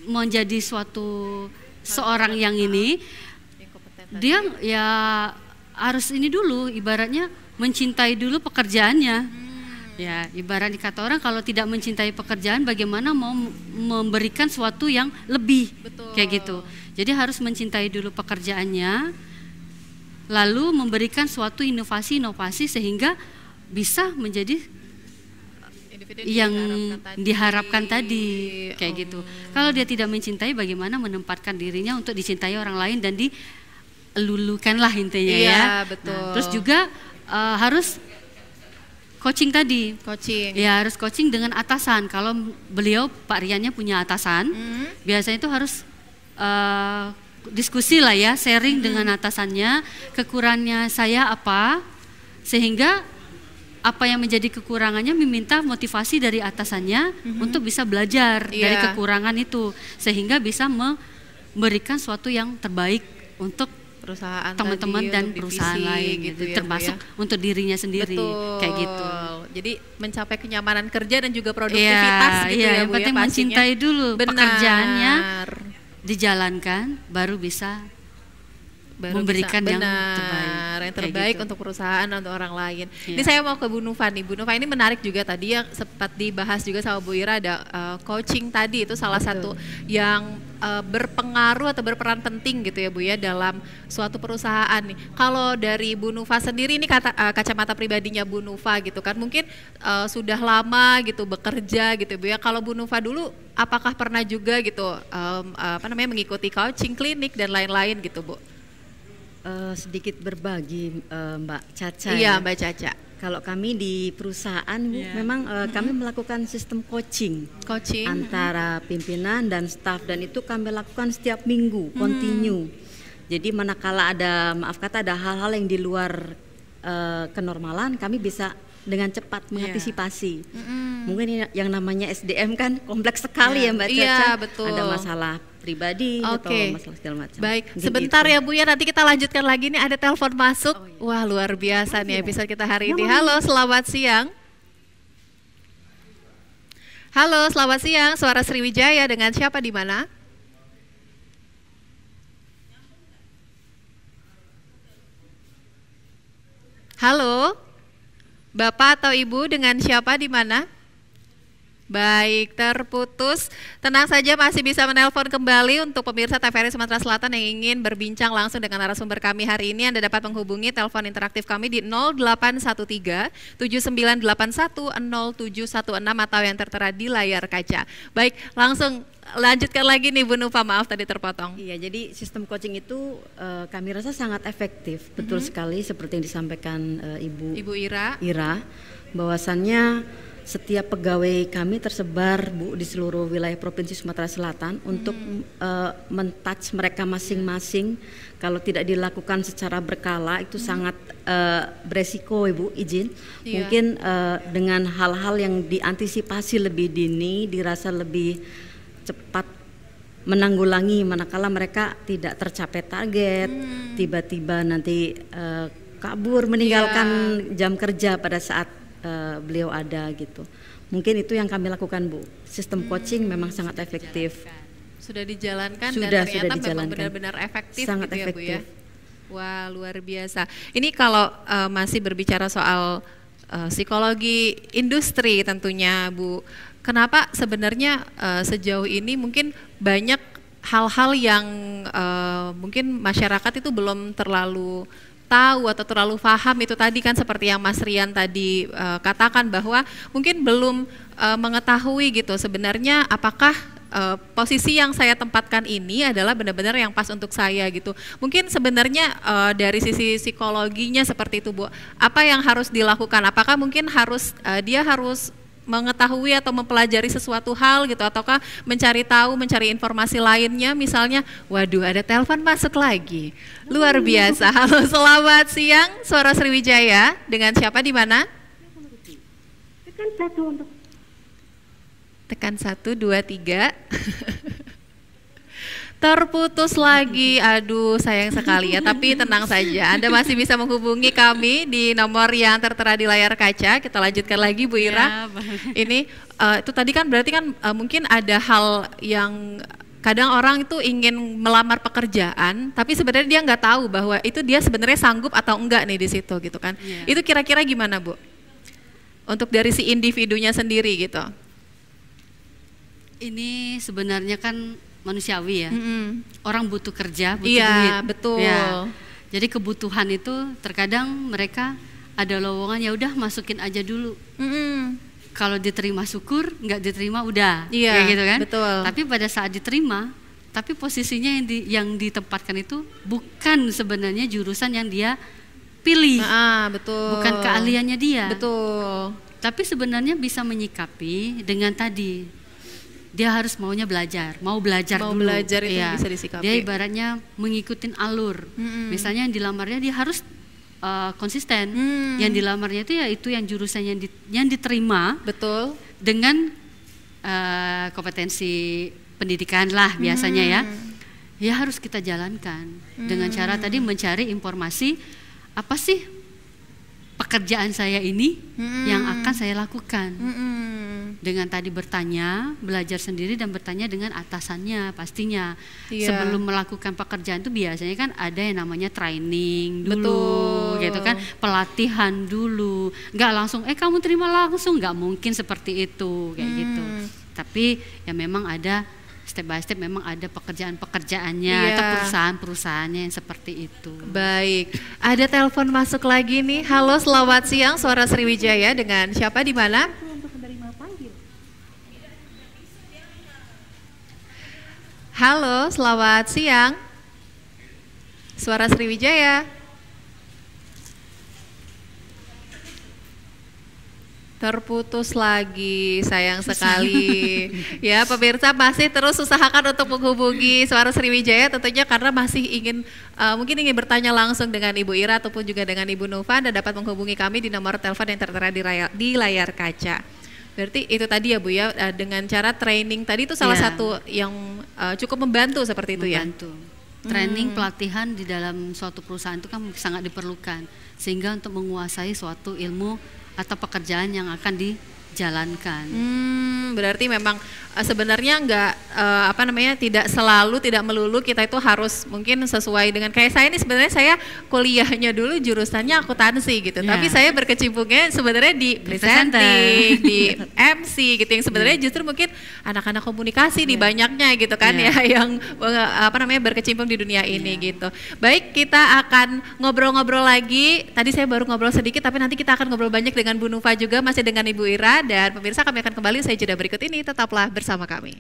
menjadi suatu seorang yang ini, dia ya harus ini dulu, ibaratnya mencintai dulu pekerjaannya. Ya, ibarat kata orang kalau tidak mencintai pekerjaan bagaimana mau memberikan sesuatu yang lebih. Betul. Kayak gitu. Jadi harus mencintai dulu pekerjaannya, lalu memberikan suatu inovasi-inovasi sehingga bisa menjadi Individu yang diharapkan tadi kayak gitu. Kalau dia tidak mencintai, bagaimana menempatkan dirinya untuk dicintai orang lain dan dilulukanlah intinya Iya, ya. betul. Nah, terus juga harus coaching tadi. Coaching. Ya harus coaching dengan atasan. Kalau beliau Pak Riannya punya atasan, biasanya itu harus diskusi lah ya, sharing dengan atasannya, kekurangannya saya apa, sehingga apa yang menjadi kekurangannya meminta motivasi dari atasannya untuk bisa belajar dari Iya. kekurangan itu, sehingga bisa memberikan sesuatu yang terbaik untuk Perusahaan teman-teman tadi, dan untuk perusahaan divisi lain gitu gitu, ya, Bu, termasuk ya. untuk dirinya sendiri. Betul. Kayak gitu. Jadi mencapai kenyamanan kerja dan juga produktivitas gitu iya, ya yang Bu penting ya pastinya. mencintai dulu Benar. pekerjaannya, dijalankan baru bisa memberikan yang terbaik. yang Kayak terbaik gitu. untuk perusahaan untuk orang lain. Ini Iya. saya mau ke Bu Nufa nih. Bu Nufa, ini menarik juga tadi yang sempat dibahas juga sama Bu Ira, ada coaching tadi, itu salah satu yang berpengaruh atau berperan penting gitu ya Bu ya dalam suatu perusahaan nih. Kalau dari Bu Nufa sendiri, ini kacamata pribadinya Bu Nufa gitu kan, mungkin sudah lama gitu bekerja gitu Bu ya. Kalau Bu Nufa dulu apakah pernah juga gitu mengikuti coaching, klinik dan lain-lain gitu Bu? Sedikit berbagi Mbak Caca. Iya ya. Mbak Caca. Kalau kami di perusahaan Bu, memang kami melakukan sistem coaching antara pimpinan dan staf, dan itu kami lakukan setiap minggu, continue. Jadi manakala ada, maaf kata, ada hal-hal yang di luar kenormalan, kami bisa dengan cepat mengantisipasi. Mungkin yang namanya SDM kan kompleks sekali ya Mbak Caca. Iya, betul. Ada masalah pribadi atau masalah segala macam. Baik, Mungkin sebentar itu. ya Bu ya, nanti kita lanjutkan lagi nih, ada telepon masuk. Wah, luar biasa nih episode kita hari ini. Halo, selamat siang. Halo, selamat siang. Suara Sriwijaya, dengan siapa di mana? Halo. Bapak atau Ibu, dengan siapa di mana? Baik, terputus. Tenang saja, masih bisa menelpon kembali untuk pemirsa TVRI Sumatera Selatan yang ingin berbincang langsung dengan narasumber kami hari ini. Anda dapat menghubungi telepon interaktif kami di 0813 7981 0716 atau yang tertera di layar kaca. Baik, langsung lanjutkan lagi nih Bu Nufa, maaf tadi terpotong. Iya, jadi sistem coaching itu kami rasa sangat efektif. Betul sekali seperti yang disampaikan Ibu Ira, bahwasannya setiap pegawai kami tersebar Bu di seluruh wilayah Provinsi Sumatera Selatan untuk men-touch mereka masing-masing. Kalau tidak dilakukan secara berkala itu sangat beresiko Ibu, izin. Mungkin dengan hal-hal yang diantisipasi lebih dini, dirasa lebih cepat menanggulangi manakala mereka tidak tercapai target, tiba-tiba nanti kabur meninggalkan jam kerja pada saat beliau ada gitu. Mungkin itu yang kami lakukan Bu. Sistem coaching memang sangat efektif. Sudah dijalankan Sudah dan ternyata memang dijalankan. benar-benar efektif Sangat gitu efektif. ya Bu ya. Wah, luar biasa. Ini kalau masih berbicara soal psikologi industri tentunya Bu. Kenapa sebenarnya sejauh ini mungkin banyak hal-hal yang mungkin masyarakat itu belum terlalu tahu atau terlalu paham, itu tadi kan seperti yang Mas Rian tadi katakan bahwa mungkin belum mengetahui gitu sebenarnya apakah posisi yang saya tempatkan ini adalah benar-benar yang pas untuk saya gitu. Mungkin sebenarnya dari sisi psikologinya seperti itu Bu, apa yang harus dilakukan? Apakah mungkin dia harus mengetahui atau mempelajari sesuatu hal gitu, ataukah mencari tahu, mencari informasi lainnya, misalnya, waduh ada telepon masuk lagi, luar biasa. Halo, selamat siang, Suara Sriwijaya, dengan siapa di mana? Tekan 1 untuk Tekan 1, 2, 3. Terputus lagi, aduh sayang sekali ya, tapi tenang saja, Anda masih bisa menghubungi kami di nomor yang tertera di layar kaca. Kita lanjutkan lagi Bu Ira. Ini itu tadi kan berarti kan mungkin ada hal yang kadang orang itu ingin melamar pekerjaan, tapi sebenarnya dia nggak tahu bahwa itu dia sebenarnya sanggup atau enggak nih di situ gitu kan. Itu kira-kira gimana Bu? Untuk dari si individunya sendiri gitu. Ini sebenarnya kan manusiawi ya. Orang butuh kerja, butuh Iya, duit. betul. Ya. Jadi kebutuhan itu terkadang mereka ada lowongan, ya udah masukin aja dulu. Kalau diterima syukur, nggak diterima udah. Iya, kayak gitu kan. betul. Tapi pada saat diterima, tapi posisinya yang ditempatkan itu bukan sebenarnya jurusan yang dia pilih. Betul. Bukan keahliannya dia. Betul. Tapi sebenarnya bisa menyikapi dengan tadi, dia harus mau belajar dulu. Belajar itu bisa disikapi. Dia ibaratnya mengikutin alur. Misalnya yang dilamarnya dia harus konsisten. Yang dilamarnya itu yang jurusan yang diterima. Betul. Dengan kompetensi pendidikan lah biasanya ya. Ya harus kita jalankan dengan cara tadi mencari informasi, apa sih pekerjaan saya ini yang akan saya lakukan. Dengan tadi bertanya, belajar sendiri dan bertanya dengan atasannya pastinya. Iya. Sebelum melakukan pekerjaan itu biasanya kan ada yang namanya training dulu. Betul. gitu kan, pelatihan dulu, nggak langsung kamu terima langsung, nggak mungkin seperti itu kayak gitu. Tapi ya memang ada step by step, memang ada pekerjaan-pekerjaannya atau perusahaan-perusahaannya yang seperti itu. Baik, ada telepon masuk lagi nih. Halo, selamat siang, Suara Sriwijaya, dengan siapa di mana? Halo, selamat siang. Suara Sriwijaya. Terputus lagi, sayang sekali. Ya, pemirsa masih terus usahakan untuk menghubungi Suara Sriwijaya tentunya karena masih ingin mungkin ingin bertanya langsung dengan Ibu Ira ataupun juga dengan Ibu Nova, dan dapat menghubungi kami di nomor telepon yang tertera di layar kaca. Berarti itu tadi ya Bu ya, dengan cara training tadi itu salah satu yang cukup membantu seperti itu ya? Training, pelatihan di dalam suatu perusahaan itu kan sangat diperlukan, sehingga untuk menguasai suatu ilmu atau pekerjaan yang akan dijalankan. Berarti memang sebenarnya tidak melulu kita itu harus mungkin sesuai dengan, kayak saya ini sebenarnya saya kuliahnya dulu jurusannya akuntansi gitu, tapi saya berkecimpungnya sebenarnya di presenting, di MC gitu, yang sebenarnya justru mungkin anak-anak komunikasi di banyaknya gitu kan ya, yang berkecimpung di dunia ini gitu. Baik, kita akan ngobrol-ngobrol lagi. Tadi saya baru ngobrol sedikit, tapi nanti kita akan ngobrol banyak dengan Bu Nova juga, masih dengan Ibu Ira, dan pemirsa kami akan kembali usai jeda berikut ini. Tetaplah bersama kami.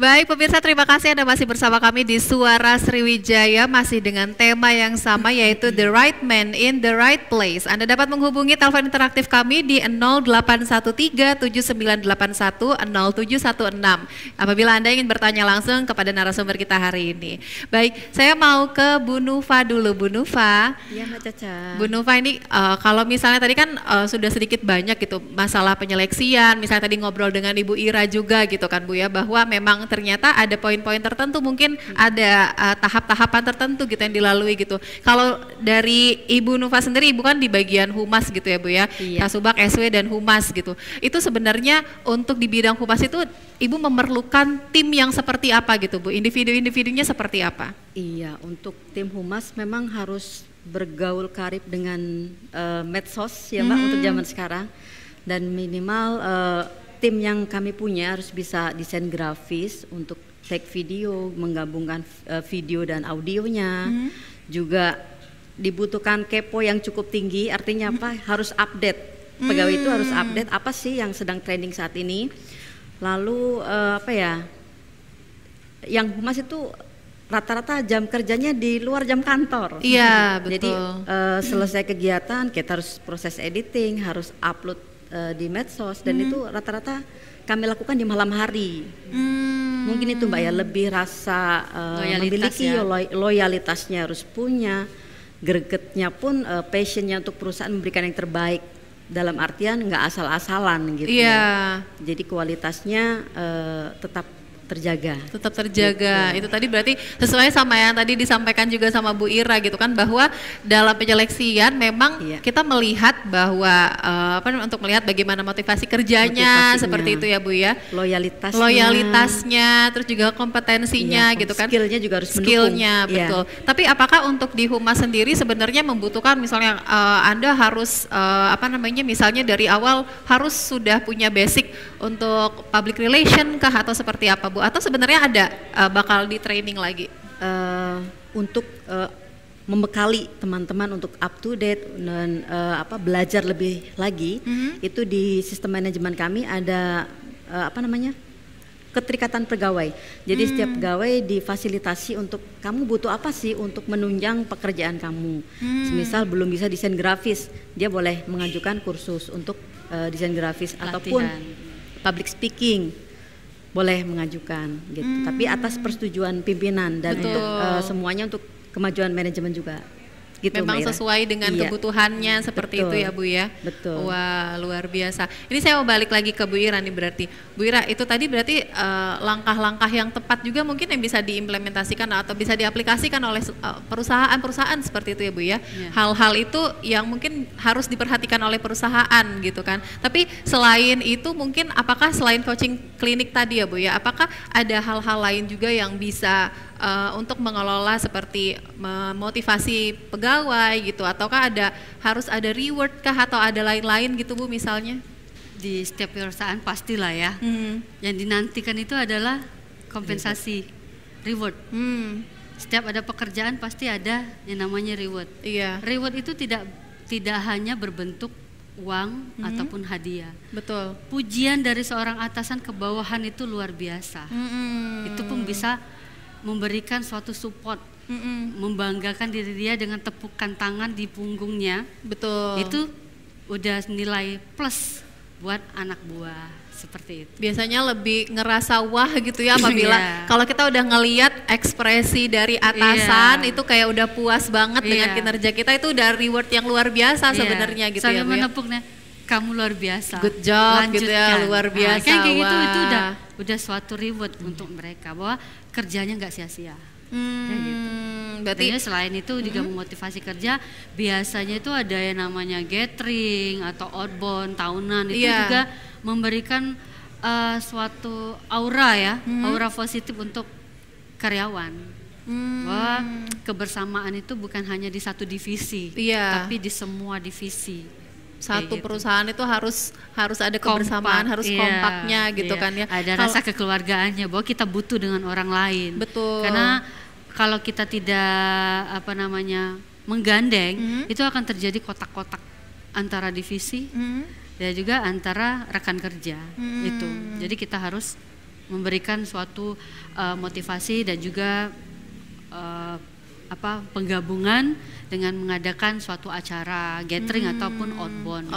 Baik pemirsa, terima kasih Anda masih bersama kami di Suara Sriwijaya, masih dengan tema yang sama yaitu The Right Man in the Right Place. Anda dapat menghubungi telepon interaktif kami di 0813-7981-0716 apabila Anda ingin bertanya langsung kepada narasumber kita hari ini. Baik, saya mau ke Bu Nova dulu. Bu Nova. Iya Mbak Caca. Bu Nova ini kalau misalnya tadi kan sudah sedikit banyak gitu masalah penyeleksian, misalnya tadi ngobrol dengan Ibu Ira juga gitu kan Bu ya, bahwa memang ternyata ada poin-poin tertentu, mungkin ada tahap-tahapan tertentu gitu yang dilalui gitu. Kalau dari Ibu Nova sendiri, Ibu kan di bagian humas gitu ya Bu ya, Kasubag, SW dan humas gitu. Itu sebenarnya untuk di bidang humas itu Ibu memerlukan tim yang seperti apa gitu Bu? Individu-individunya seperti apa? Iya, untuk tim humas memang harus bergaul karib dengan medsos ya Mbak untuk zaman sekarang, dan minimal tim yang kami punya harus bisa desain grafis untuk take video, menggabungkan video dan audionya. Juga dibutuhkan kepo yang cukup tinggi, artinya apa? Harus update. Pegawai itu harus update apa sih yang sedang trending saat ini. Lalu yang humas itu rata-rata jam kerjanya di luar jam kantor. Iya, betul. Jadi selesai kegiatan kita harus proses editing, harus upload di medsos, dan itu rata-rata kami lakukan di malam hari. Mungkin itu Mbak ya, lebih rasa memiliki loyalitasnya harus punya, gregetnya pun passionnya untuk perusahaan memberikan yang terbaik, dalam artian nggak asal-asalan gitu. Ya. Jadi kualitasnya tetap terjaga. Tetap terjaga. Gitu. Itu tadi berarti sesuai sama yang tadi disampaikan juga sama Bu Ira gitu kan, bahwa dalam penyeleksian memang kita melihat bahwa untuk melihat bagaimana motivasi kerjanya seperti itu ya Bu ya. Loyalitasnya, terus juga kompetensinya gitu kan. Skillnya juga harus mendukung. Skillnya betul. Tapi apakah untuk di humas sendiri sebenarnya membutuhkan misalnya Anda harus misalnya dari awal harus sudah punya basic untuk public relation kah atau seperti apa Bu? Atau sebenarnya ada bakal di training lagi? Untuk membekali teman-teman untuk up to date dan belajar lebih lagi, itu di sistem manajemen kami ada keterikatan pegawai. Jadi setiap pegawai difasilitasi untuk kamu butuh apa sih untuk menunjang pekerjaan kamu. Semisal belum bisa desain grafis, dia boleh mengajukan kursus untuk desain grafis. Pelatihan. Ataupun public speaking boleh mengajukan gitu. Tapi atas persetujuan pimpinan dan untuk semuanya untuk kemajuan manajemen juga. gitu. Memang sesuai dengan kebutuhannya seperti itu ya Bu ya. Betul. Wah, luar biasa. Ini saya mau balik lagi ke Bu Ira nih berarti. Bu Ira, itu tadi berarti langkah-langkah yang tepat juga mungkin yang bisa diimplementasikan atau bisa diaplikasikan oleh perusahaan-perusahaan seperti itu ya Bu ya. Hal-hal itu yang mungkin harus diperhatikan oleh perusahaan gitu kan. Tapi selain itu mungkin apakah selain coaching klinik tadi ya Bu ya, apakah ada hal-hal lain juga yang bisa untuk mengelola seperti memotivasi pegawai gitu, ataukah harus ada reward kah atau ada lain-lain gitu Bu misalnya? Di setiap perusahaan pastilah ya. Yang dinantikan itu adalah kompensasi, reward. Setiap ada pekerjaan pasti ada yang namanya reward. Reward itu tidak hanya berbentuk uang ataupun hadiah. Betul. Pujian dari seorang atasan ke bawahan itu luar biasa. Itu pun bisa memberikan suatu support, membanggakan diri dia dengan tepukan tangan di punggungnya. Betul. Itu udah nilai plus buat anak buah, seperti itu. Biasanya lebih ngerasa wah gitu ya apabila kalau kita udah ngelihat ekspresi dari atasan itu kayak udah puas banget dengan kinerja kita, itu udah reward yang luar biasa sebenarnya gitu. Sambil ya Bu ya. menepuknya, kamu luar biasa. Good job. Lanjutkan. Gitu ya, luar biasa. Kayak gitu itu udah suatu reward untuk mereka bahwa kerjanya nggak sia-sia. Berarti selain itu juga memotivasi kerja, biasanya itu ada yang namanya gathering atau outbound tahunan, itu juga memberikan suatu aura ya, aura positif untuk karyawan. Bahwa kebersamaan itu bukan hanya di satu divisi, tapi di semua divisi. Satu perusahaan itu harus ada kebersamaan, harus kompaknya gitu kan ya. Ada rasa kekeluargaannya bahwa kita butuh dengan orang lain. Betul. Karena kalau kita tidak menggandeng, itu akan terjadi kotak-kotak antara divisi dan juga antara rekan kerja itu. Jadi kita harus memberikan suatu motivasi dan juga penggabungan dengan mengadakan suatu acara gathering ataupun outbound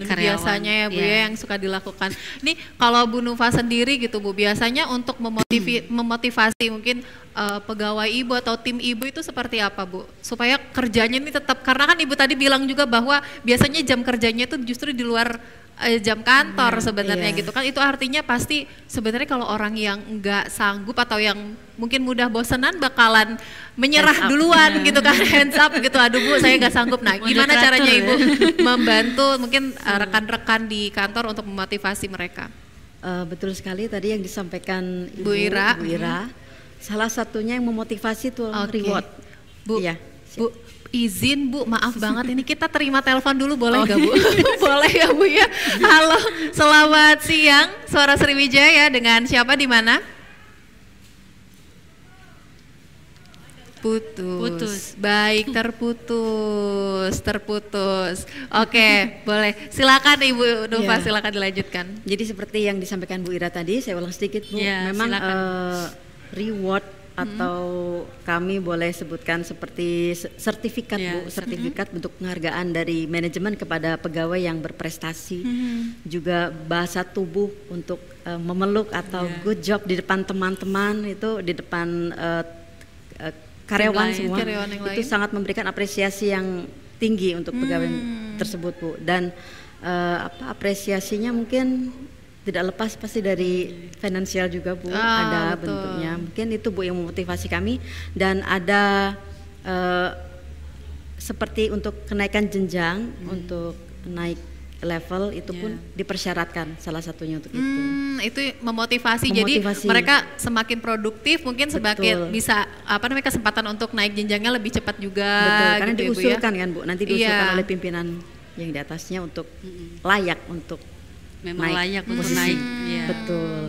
biasanya ya Bu ya yang suka dilakukan. Nih kalau Bu Nufa sendiri gitu Bu, biasanya untuk memotivasi mungkin pegawai Ibu atau tim Ibu itu seperti apa Bu? Supaya kerjanya ini tetap, karena kan Ibu tadi bilang juga bahwa biasanya jam kerjanya itu justru di luar jam kantor sebenarnya gitu kan. Itu artinya pasti sebenarnya kalau orang yang enggak sanggup atau yang mungkin mudah bosenan bakalan menyerah duluan gitu kan, hands up gitu, aduh Bu saya nggak sanggup. Nah gimana caranya Ibu membantu mungkin rekan-rekan di kantor untuk memotivasi mereka? Betul sekali tadi yang disampaikan Bu Ira. Salah satunya yang memotivasi itu reward. Bu, Bu izin Bu, maaf banget ini kita terima telepon dulu boleh nggak Bu? Boleh ya Bu ya. Halo, selamat siang, Suara Sriwijaya, dengan siapa di mana? Putus. Baik, terputus. Oke, boleh. Silakan Ibu Nufa, silakan dilanjutkan. Jadi seperti yang disampaikan Bu Ira tadi, saya ulang sedikit Bu. Memang reward atau kami boleh sebutkan seperti sertifikat Bu, sertifikat bentuk penghargaan dari manajemen kepada pegawai yang berprestasi. Juga bahasa tubuh untuk memeluk atau good job di depan teman-teman, itu di depan karyawan semua, itu sangat memberikan apresiasi yang tinggi untuk pegawai tersebut Bu. Dan apresiasinya mungkin tidak lepas pasti dari finansial juga Bu, ada betul. Bentuknya. Mungkin itu Bu yang memotivasi kami. Dan ada seperti untuk kenaikan jenjang, untuk naik level itu pun dipersyaratkan salah satunya untuk itu. Itu memotivasi. Jadi mereka semakin produktif, mungkin sebagai bisa kesempatan untuk naik jenjangnya lebih cepat juga. Betul, karena gitu diusulkan kan Bu, nanti diusulkan oleh pimpinan yang di atasnya untuk layak untuk memang naik layak untuk naik.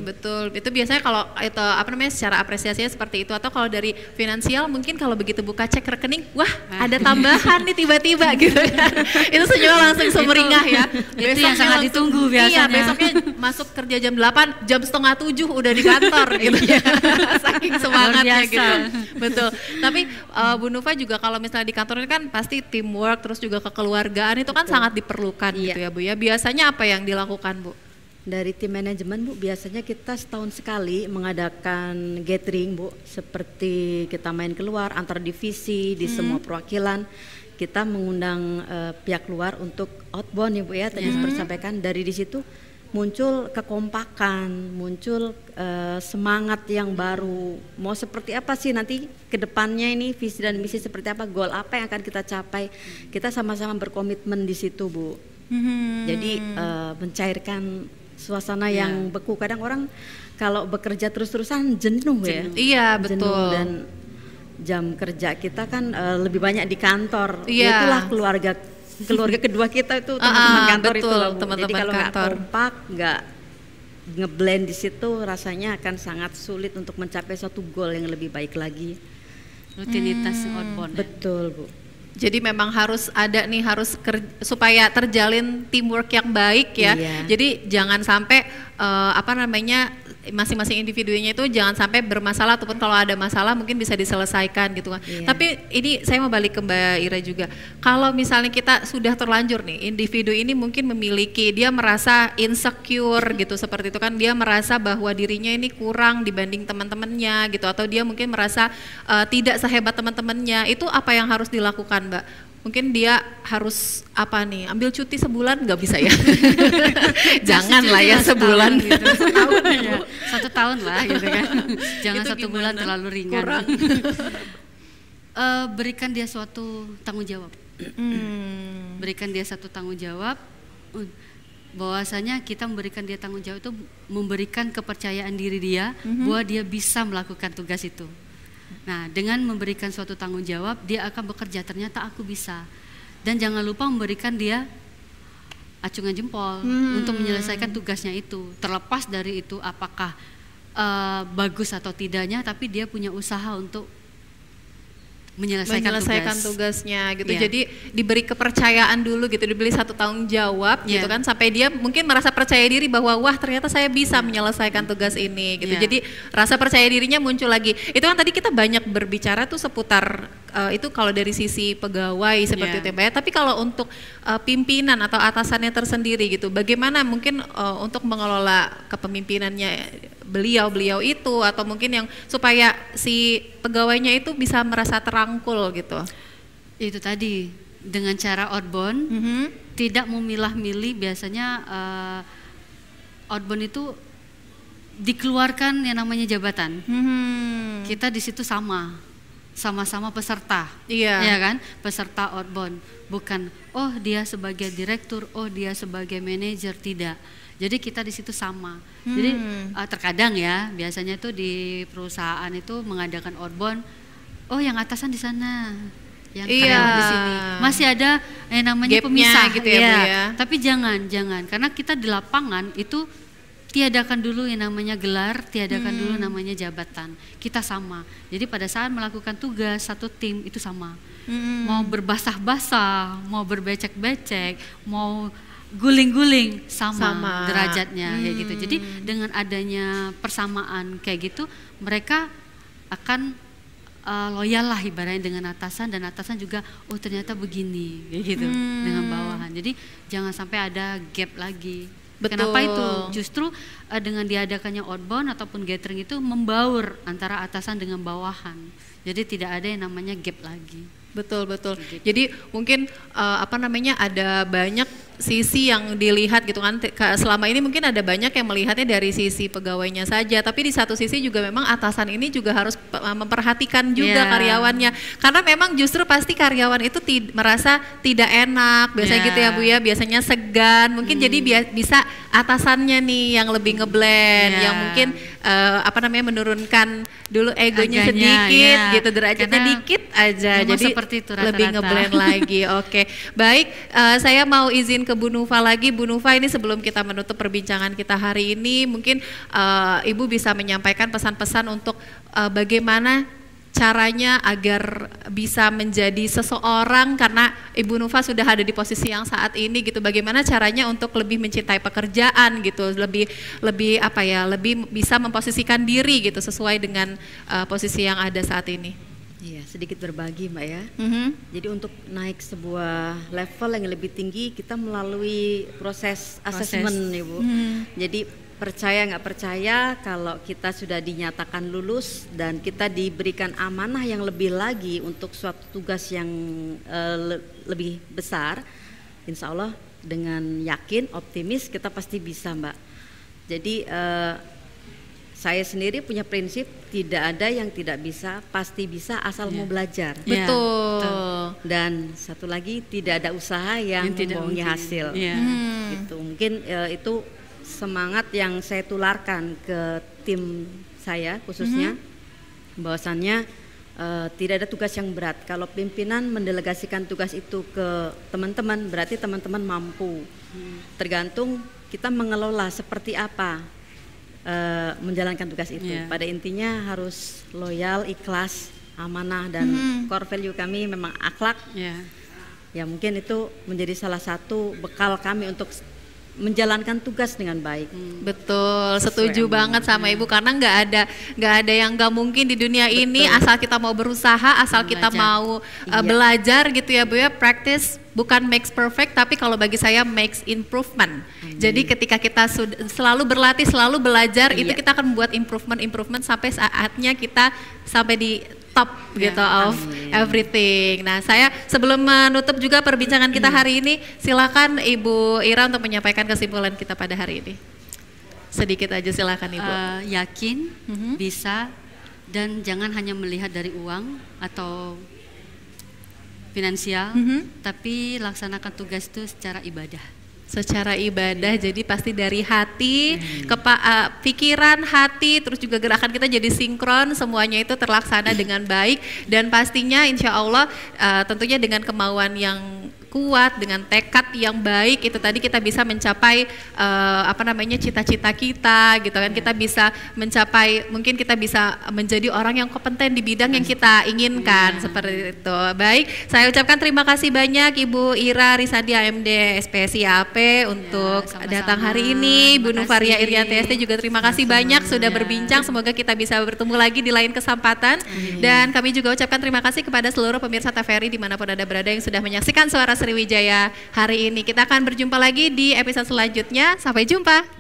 Betul. Itu biasanya kalau itu secara apresiasinya seperti itu. Atau kalau dari finansial mungkin kalau begitu buka cek rekening, wah ada tambahan nih tiba-tiba gitu kan. Itu senyum langsung sumringah ya. Itu yang sangat ditunggu biasanya. Iya, besoknya masuk kerja jam 8, jam 6:30 udah di kantor gitu. Saking semangatnya gitu. Betul. Tapi Bu Nufa juga kalau misalnya di kantor ini kan pasti teamwork, terus juga kekeluargaan itu kan sangat diperlukan gitu ya Bu ya. Biasanya apa yang dilakukan Bu? Dari tim manajemen Bu, biasanya kita setahun sekali mengadakan gathering Bu, seperti kita main keluar antar divisi di semua perwakilan. Kita mengundang pihak luar untuk outbound ya Bu ya, tadi seperti sampaikan. Dari di situ muncul kekompakan, muncul semangat yang baru. Mau seperti apa sih nanti ke depannya ini, visi dan misi seperti apa, goal apa yang akan kita capai. Kita sama-sama berkomitmen di situ Bu. Jadi mencairkan suasana yang beku. Kadang orang kalau bekerja terus-terusan jenuh ya. Iya, betul. Jenuh, dan jam kerja kita kan lebih banyak di kantor. Iya. Itulah keluarga kedua kita itu teman-teman kantor, betul, itu loh. Teman-teman Jadi kalau nggak kantor. kompak, nggak ngeblend di situ, rasanya akan sangat sulit untuk mencapai suatu goal yang lebih baik lagi. Rutinitas outbound. Betul Bu. Jadi memang harus ada nih, supaya terjalin teamwork yang baik ya. Iya. Jadi jangan sampai masing-masing individunya itu jangan sampai bermasalah, ataupun kalau ada masalah mungkin bisa diselesaikan gitu kan. Iya. Tapi ini saya mau balik ke Mbak Ira juga. Kalau misalnya kita sudah terlanjur nih, individu ini mungkin dia merasa insecure gitu, seperti itu kan, dia merasa bahwa dirinya ini kurang dibanding teman-temannya gitu, atau dia mungkin merasa tidak sehebat teman-temannya. Itu apa yang harus dilakukan Mbak? Mungkin dia harus ambil cuti sebulan, nggak bisa ya? Jangan lah ya sebulan. Gitu. Satu tahun lah gitu kan. Jangan Itu 1 bulan terlalu ringan. Berikan dia suatu tanggung jawab. Berikan dia satu tanggung jawab. Bahwasanya kita memberikan dia tanggung jawab itu memberikan kepercayaan diri dia bahwa dia bisa melakukan tugas itu. Nah, dengan memberikan suatu tanggung jawab, dia akan bekerja, ternyata aku bisa. Dan jangan lupa memberikan dia acungan jempol untuk menyelesaikan tugasnya itu. Terlepas dari itu apakah bagus atau tidaknya, tapi dia punya usaha untuk menyelesaikan tugasnya gitu. Iya. Jadi diberi kepercayaan dulu gitu, diberi satu tanggung jawab gitu kan, sampai dia mungkin merasa percaya diri bahwa wah ternyata saya bisa menyelesaikan tugas ini gitu. Jadi rasa percaya dirinya muncul lagi. Itu kan tadi kita banyak berbicara tuh seputar itu kalau dari sisi pegawai seperti itu ya. Tapi kalau untuk pimpinan atau atasannya tersendiri gitu, bagaimana mungkin untuk mengelola kepemimpinannya beliau itu, atau mungkin yang supaya si pegawainya itu bisa merasa terangkul gitu. Itu tadi dengan cara outbound, tidak memilah-milih. Biasanya outbound itu dikeluarkan yang namanya jabatan. Kita di situ sama-sama peserta, ya kan, peserta outbound. Bukan oh dia sebagai direktur, oh dia sebagai manajer, tidak. Jadi kita di situ sama. Jadi terkadang ya, biasanya tuh di perusahaan itu mengadakan outbound, oh yang atasan di sana, yang karyawan di sini. Masih ada namanya gapnya pemisah gitu ya, Bu ya. Tapi jangan, karena kita di lapangan itu tiadakan dulu yang namanya gelar, tiadakan dulu namanya jabatan. Kita sama. Jadi pada saat melakukan tugas satu tim itu sama. Mau berbasah-basah, mau berbecek-becek, mau guling-guling sama derajatnya kayak gitu. Jadi dengan adanya persamaan kayak gitu, mereka akan loyal lah ibaratnya dengan atasan, dan atasan juga oh ternyata begini kayak gitu dengan bawahan. Jadi jangan sampai ada gap lagi. Betul. Kenapa itu? Justru dengan diadakannya outbound ataupun gathering itu membaur antara atasan dengan bawahan. Jadi tidak ada yang namanya gap lagi. Betul. Jadi mungkin ada banyak sisi yang dilihat gitu kan. Selama ini mungkin ada banyak yang melihatnya dari sisi pegawainya saja, tapi di satu sisi juga memang atasan ini juga harus memperhatikan juga karyawannya, karena memang justru pasti karyawan itu merasa tidak enak biasanya gitu ya Bu ya, biasanya segan mungkin. Jadi bisa atasannya nih yang lebih ngeblend, yang mungkin menurunkan dulu egonya sedikit gitu, derajatnya dikit aja, jadi itu, lebih ngeblend lagi. Oke. Baik, saya mau izin ke Bu Nufa lagi. Bu Nufa, ini sebelum kita menutup perbincangan kita hari ini, mungkin Ibu bisa menyampaikan pesan-pesan untuk bagaimana caranya agar bisa menjadi seseorang, karena Ibu Nufa sudah ada di posisi yang saat ini gitu. Bagaimana caranya untuk lebih mencintai pekerjaan gitu, lebih bisa memposisikan diri gitu sesuai dengan posisi yang ada saat ini. Iya, sedikit berbagi Mbak ya. Jadi untuk naik sebuah level yang lebih tinggi kita melalui proses asesmen Ibu. Jadi percaya nggak percaya kalau kita sudah dinyatakan lulus dan kita diberikan amanah yang lebih lagi untuk suatu tugas yang lebih besar, insya Allah dengan yakin, optimis kita pasti bisa Mbak. Jadi saya sendiri punya prinsip tidak ada yang tidak bisa, pasti bisa asal mau belajar. Betul. Dan satu lagi tidak ada usaha yang membohongi hasil. Gitu. Mungkin itu semangat yang saya tularkan ke tim saya khususnya, bahwasannya tidak ada tugas yang berat. Kalau pimpinan mendelegasikan tugas itu ke teman-teman, berarti teman-teman mampu. Tergantung kita mengelola seperti apa menjalankan tugas itu. Pada intinya harus loyal, ikhlas, amanah, dan core value kami memang akhlak. Ya mungkin itu menjadi salah satu bekal kami untuk menjalankan tugas dengan baik. Betul, setuju banget sama Ibu, karena nggak ada yang nggak mungkin di dunia ini asal kita mau berusaha, asal kita mau belajar gitu ya Bu ya. Practice bukan makes perfect, tapi kalau bagi saya makes improvement. Jadi ketika kita selalu berlatih, selalu belajar, itu kita akan membuat improvement sampai saatnya kita sampai di top gitu of everything. Nah, saya sebelum menutup juga perbincangan kita hari ini, silakan Ibu Ira untuk menyampaikan kesimpulan kita pada hari ini. Sedikit aja silakan Ibu. Yakin, bisa, dan jangan hanya melihat dari uang atau finansial, tapi laksanakan tugas itu secara ibadah. Secara ibadah, jadi pasti dari hati, pikiran, hati, terus juga gerakan kita jadi sinkron, semuanya itu terlaksana dengan baik, dan pastinya insya Allah tentunya dengan kemauan yang kuat, dengan tekad yang baik, itu tadi kita bisa mencapai cita-cita kita gitu kan. Kita bisa mencapai, mungkin kita bisa menjadi orang yang kompeten di bidang yang kita inginkan, seperti itu. Baik, saya ucapkan terima kasih banyak Ibu Ira Risandi AMD SPSI AP untuk datang hari ini. Bu Nufaria Irianti ST juga terima kasih banyak sudah berbincang. Semoga kita bisa bertemu lagi di lain kesempatan. Dan kami juga ucapkan terima kasih kepada seluruh pemirsa TVRI dimanapun Anda berada yang sudah menyaksikan Suara Sriwijaya hari ini. Kita akan berjumpa lagi di episode selanjutnya. Sampai jumpa.